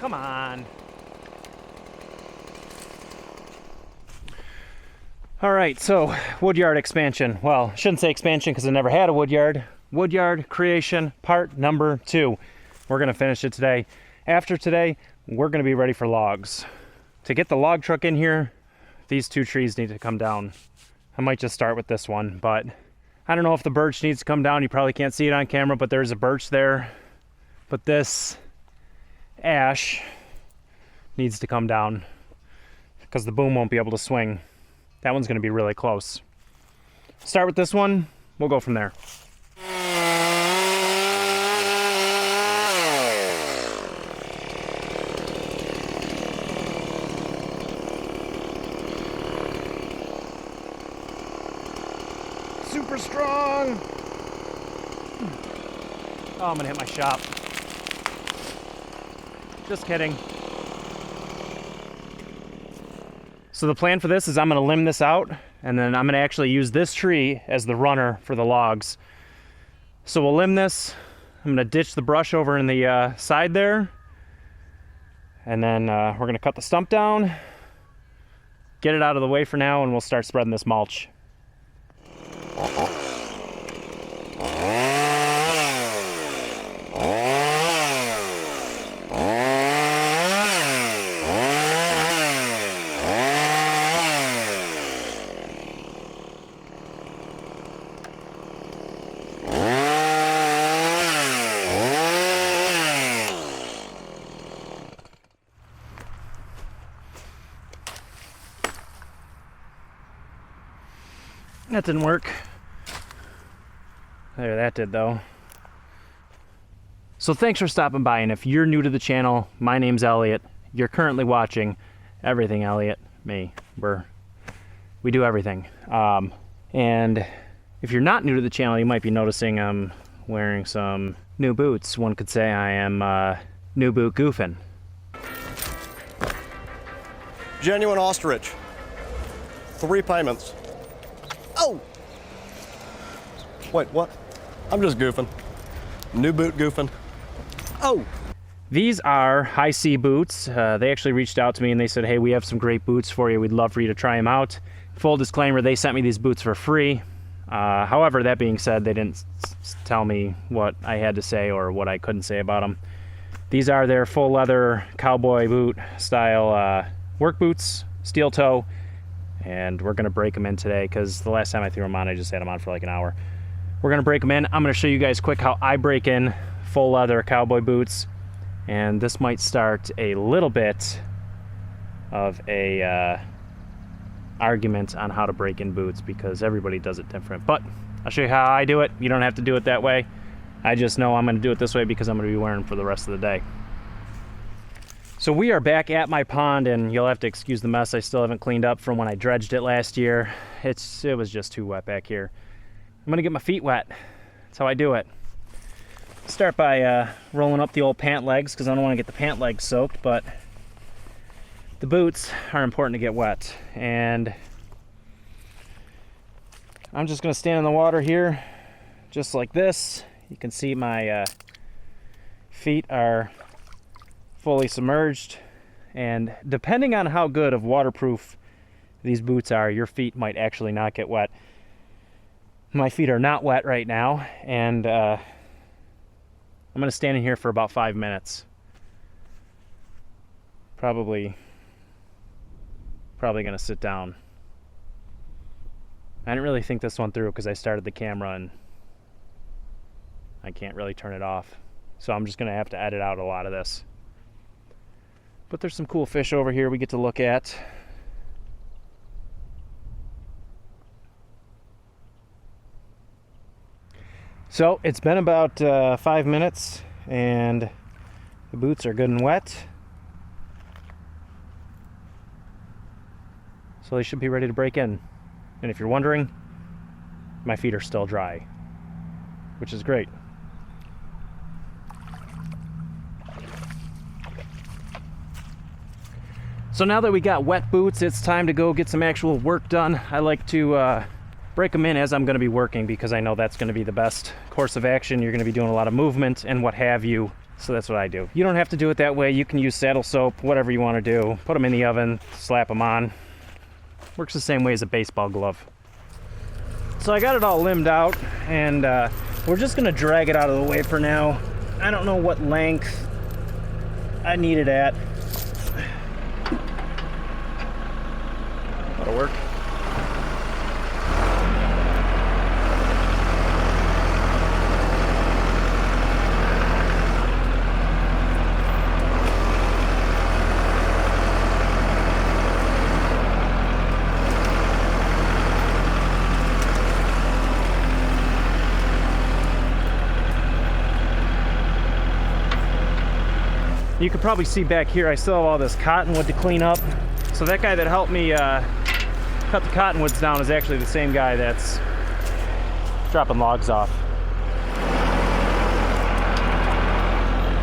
Come on. All right, so woodyard expansion. Well, I shouldn't say expansion because I never had a woodyard. Woodyard creation part number 2. We're gonna finish it today. After today, we're gonna be ready for logs. To get the log truck in here, these 2 trees need to come down. I might just start with this one, but I don't know if the birch needs to come down. You probably can't see it on camera, but there's a birch there. But this ash needs to come down because the boom won't be able to swing. That one's gonna be really close. Start with this one, we'll go from there. Super strong. Oh, I'm gonna hit my shop. Just kidding. So the plan for this is I'm gonna limb this out, and then I'm gonna actually use this tree as the runner for the logs. So we'll limb this. I'm gonna ditch the brush over in the side there, and then we're gonna cut the stump down, get it out of the way for now, and we'll start spreading this mulch. That didn't work. There, that did though. So thanks for stopping by, and if you're new to the channel, my name's Elliot. You're currently watching Everything Elliot, me. We do everything. And if you're not new to the channel, you might be noticing I'm wearing some new boots. One could say I am new boot goofing. Genuine ostrich. 3 payments. Oh! Wait, what? I'm just goofing. New boot goofing. Oh! These are high C boots. They actually reached out to me and they said, hey, we have some great boots for you. We'd love for you to try them out. Full disclaimer, they sent me these boots for free. However, that being said, they didn't tell me what I had to say or what I couldn't say about them. These are their full leather cowboy boot style work boots, steel toe. And we're gonna break them in today because the last time I threw them on, I just had them on for like an hour. We're gonna break them in. I'm gonna show you guys quick how I break in full leather cowboy boots. And this might start a little bit of a argument on how to break in boots because everybody does it different. But I'll show you how I do it. You don't have to do it that way. I just know I'm gonna do it this way because I'm gonna be wearing them for the rest of the day. So we are back at my pond, and you'll have to excuse the mess. I still haven't cleaned up from when I dredged it last year. It was just too wet back here. I'm gonna get my feet wet. That's how I do it. Start by rolling up the old pant legs because I don't want to get the pant legs soaked, but the boots are important to get wet. And I'm just gonna stand in the water here, just like this. You can see my feet are fully submerged, and depending on how good of waterproof these boots are, your feet might actually not get wet. My feet are not wet right now, and I'm gonna stand in here for about 5 minutes. Probably gonna sit down. I didn't really think this one through because I started the camera and I can't really turn it off. So I'm just gonna have to edit out a lot of this. But there's some cool fish over here we get to look at. So it's been about 5 minutes and the boots are good and wet. So they should be ready to break in. And if you're wondering, my feet are still dry, which is great. So now that we got wet boots, it's time to go get some actual work done. I like to break them in as I'm going to be working because I know that's going to be the best course of action. You're going to be doing a lot of movement and what have you. So that's what I do. You don't have to do it that way. You can use saddle soap, whatever you want to do. Put them in the oven, slap them on. Works the same way as a baseball glove. So I got it all limbed out, and we're just gonna drag it out of the way for now. I don't know what length I need it at. That'll work. You can probably see back here, I still have all this cottonwood to clean up. So that guy that helped me cut the cottonwoods down is actually the same guy that's dropping logs off.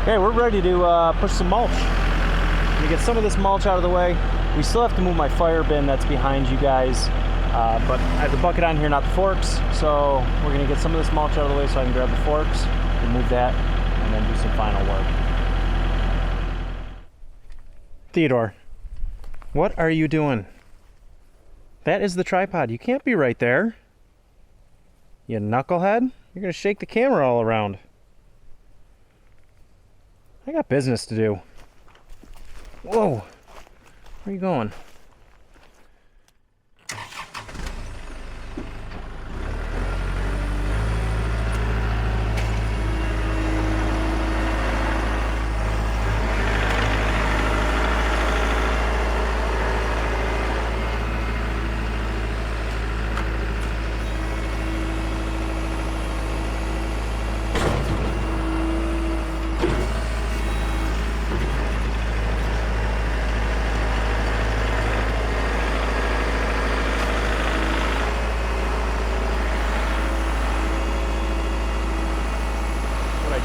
Okay, we're ready to push some mulch. Let me get some of this mulch out of the way. We still have to move my fire bin that's behind you guys, but I have the bucket on here, not the forks. So we're gonna get some of this mulch out of the way so I can grab the forks, remove that, and then do some final work. Theodore, what are you doing? That is the tripod. You can't be right there. You knucklehead. You're gonna shake the camera all around. I got business to do. Whoa. Where are you going?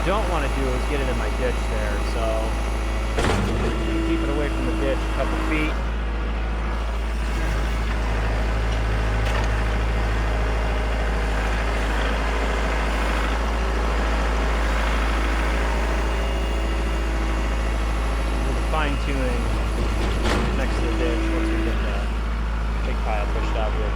Don't want to do is get it in my ditch there, so keep it away from the ditch a couple feet. Do the fine tuning next to the ditch once we get the big pile pushed out here.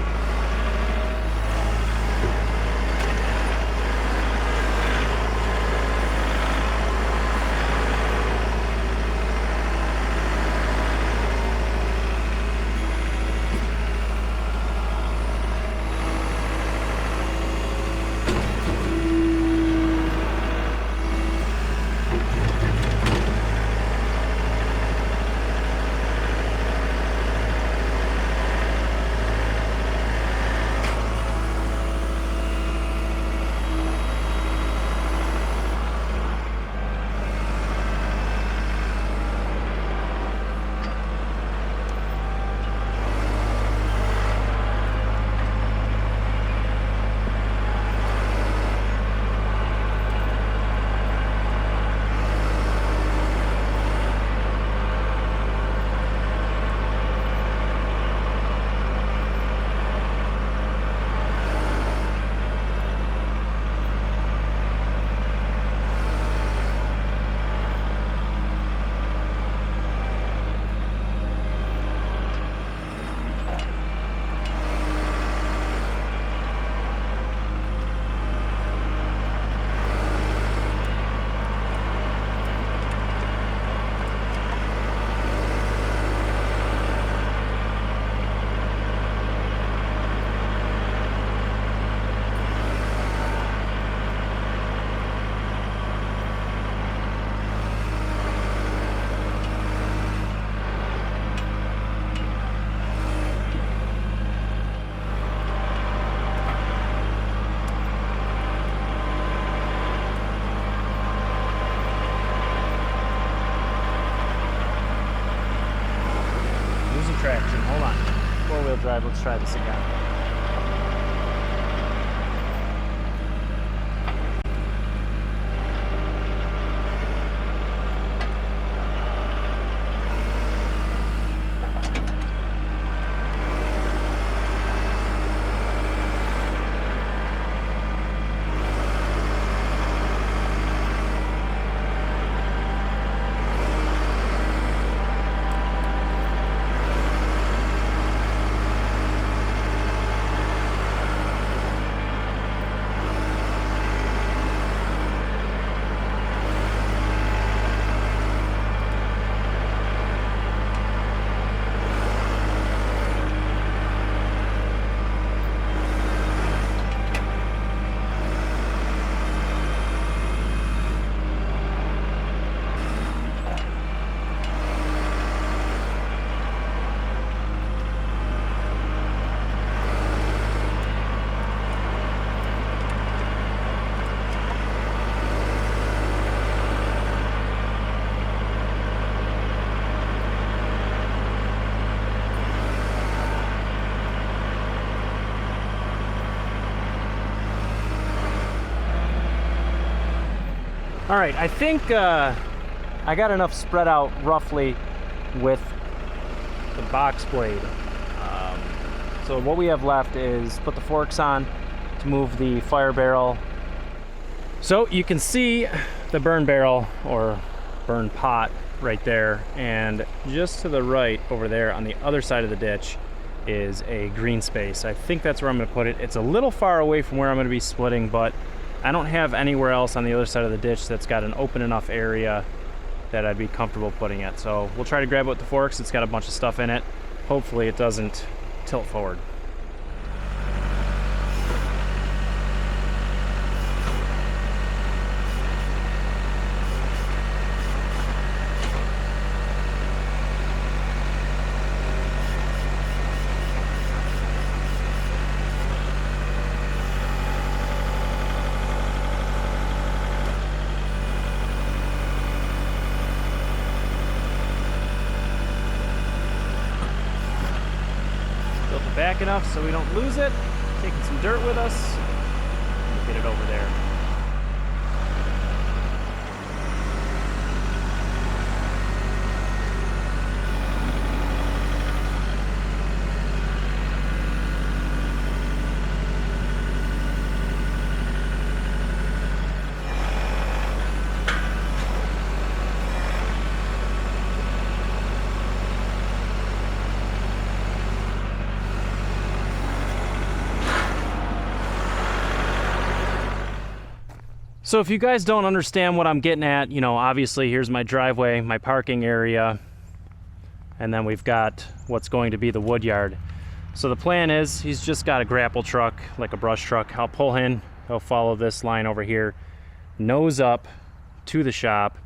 Traction. Hold on. Four-wheel drive. Let's try this again. All right, I think I got enough spread out roughly with the box blade. So what we have left is put the forks on to move the fire barrel. So you can see the burn barrel or burn pot right there, and just to the right over there on the other side of the ditch is a green space. I think that's where I'm going to put it. It's a little far away from where I'm going to be splitting, but I don't have anywhere else on the other side of the ditch that's got an open enough area that I'd be comfortable putting it. So we'll try to grab it with the forks. It's got a bunch of stuff in it. Hopefully it doesn't tilt forward. Back enough so we don't lose it. Taking some dirt with us. Get it over there. So if you guys don't understand what I'm getting at, you know, obviously here's my driveway, my parking area, and then we've got what's going to be the woodyard. So the plan is he's just got a grapple truck, like a brush truck. I'll pull in, he'll follow this line over here, nose up to the shop,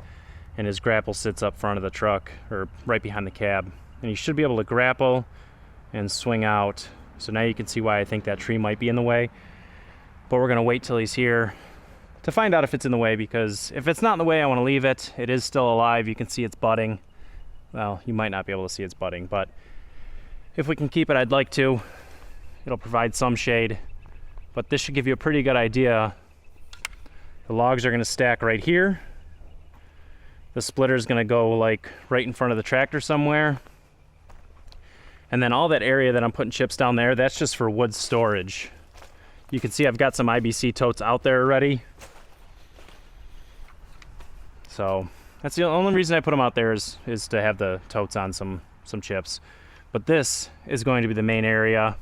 and his grapple sits up front of the truck, or right behind the cab. And he should be able to grapple and swing out. So now you can see why I think that tree might be in the way. But we're gonna wait till he's here to find out if it's in the way, because if it's not in the way, I want to leave it. It is still alive. You can see it's budding. Well, you might not be able to see it's budding, but if we can keep it, I'd like to. It'll provide some shade, but this should give you a pretty good idea. The logs are going to stack right here. The splitter is going to go like right in front of the tractor somewhere. And then all that area that I'm putting chips down there, that's just for wood storage. You can see I've got some IBC totes out there already. So that's the only reason I put them out there is to have the totes on some chips. But this is going to be the main area.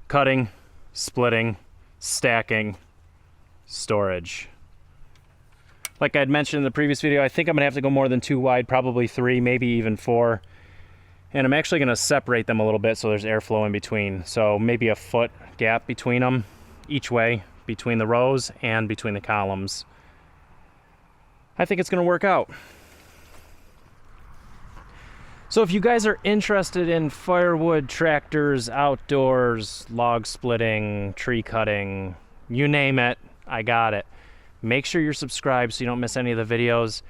Cutting, splitting, stacking, storage. Like I'd mentioned in the previous video, I think I'm gonna have to go more than 2 wide, probably 3, maybe even 4. And I'm actually gonna separate them a little bit so there's airflow in between. So maybe a foot gap between them each way, between the rows and between the columns. I think it's gonna work out. So if you guys are interested in firewood, tractors, outdoors, log splitting, tree cutting, you name it, I got it. Make sure you're subscribed so you don't miss any of the videos.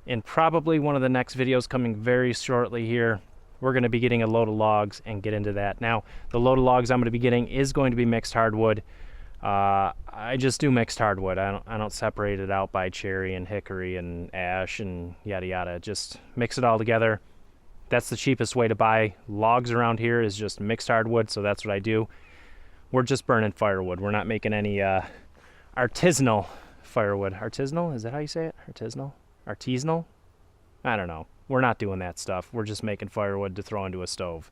In probably one of the next videos coming very shortly here, we're going to be getting a load of logs and get into that. Now, the load of logs I'm going to be getting is going to be mixed hardwood. I just do mixed hardwood. I don't separate it out by cherry and hickory and ash and yada yada. Just mix it all together. That's the cheapest way to buy logs around here, is just mixed hardwood, so that's what I do. We're just burning firewood. We're not making any artisanal firewood. Artisanal? Is that how you say it? Artisanal? Artisanal? I don't know. We're not doing that stuff. We're just making firewood to throw into a stove.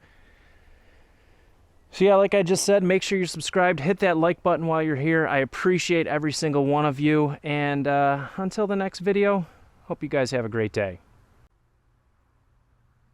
So yeah, like I just said, make sure you're subscribed. Hit that like button while you're here. I appreciate every single one of you. And until the next video, hope you guys have a great day.